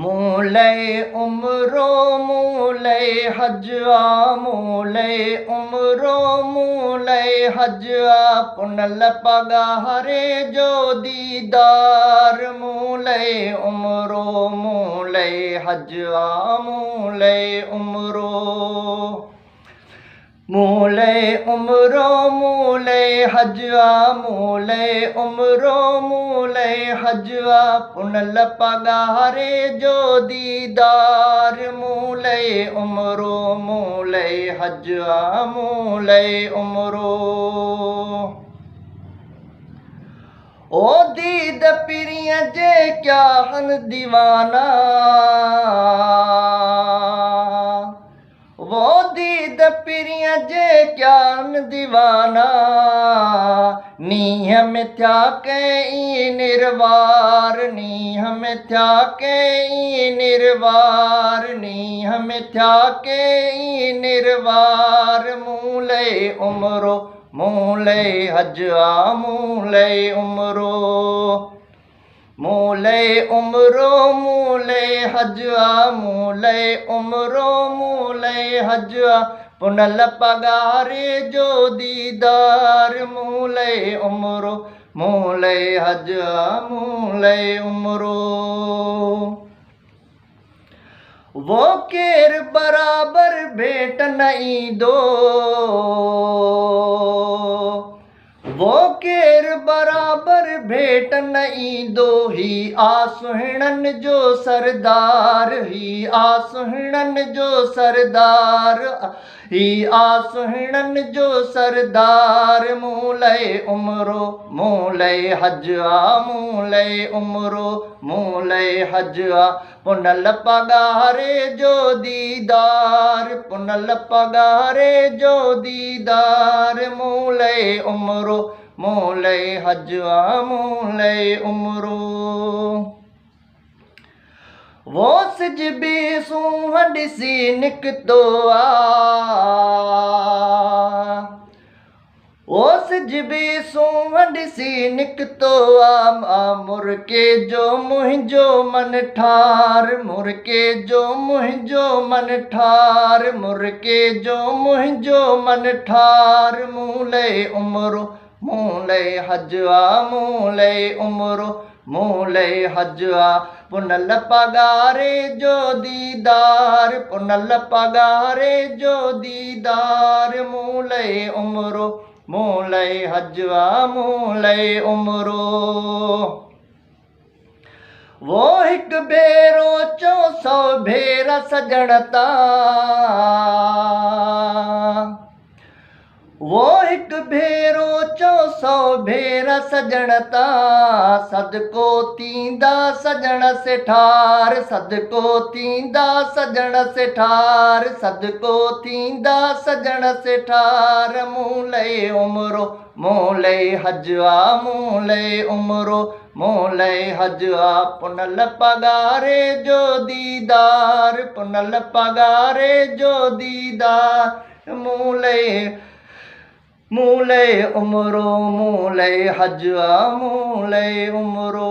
मूलै उम्रो मूलै हजवा मूलै उम्रो मूलै हजवा पुनल पगारे जो दीदार मूलै उम्रो मूलै हजवा मूलै उम्रो मूलै उम्रो मूलै हजवा मूलै उम्रो मूलै हजवा पुनल पगारे जो दीदार मूलै उम्रो मूलै हजवा मूलै उम्रो ओ दीद पिरियां जे क्या हन दीवाना वो दीद पिरियां जे क्या हन दीवाना नीह में थया कई निर्वार नीह में थया कई निर्वार नीह में थया कई निर्वार मूलै उम्रो मूलै हजवा मूलै उम्रो मूलै उम्रो मूलै हजवा मूलै उम्रो मूलै हजवा पुनल पगारे जो दीदार मूलै उम्रो मूलै हजवा मूलै उम्रो वो केर बराबर भेट नहीं दो वो केर बराबर भेट नहीं दो ही आसुहिणन जो सरदार ही आसुहिणन जो सरदार ही आसुहिणन जो सरदार मूलै उम्रो मूलै हजवा मूलै उम्रो मूलै हजवा पुनल पगारे जो दीदार पुनल पगारे जो दीदार मूलै उम्रो मूलै हजवा मूलै उम्रो वो सिज भी सूंह ॾिसी निकितो वो सिज भी सूंह ॾिसी निकितो मुर्के जो मुंहिंजो मन ठार मुर्के जो मुंहिंजो मन ठार मुर्के जो मुंहिंजो मन ठार मूलै उम्रो मूलै हजवा मूलै उम्रो मूलै हजवा पुनल पगारे जो दीदार पुनल पगारे जो दीदार मूलै उम्रो मूलै हजवा मूलै उम्रो वो हिक भेरो 400 भेरा सजणता वो हिक भेरो 400 भेरा सजणता सदको तींदा सजण से ठार सदको तींदा सजण से ठार सदको तींदा सजण से ठार मूलै उम्रो मूलै हजवा मूलै उम्रो मूलै हजवा पुनल पगारे जो दीदार पुनल पगारे जो दीदार मूलै मूलै उम्रो मूलै हजवा मूलै उम्रो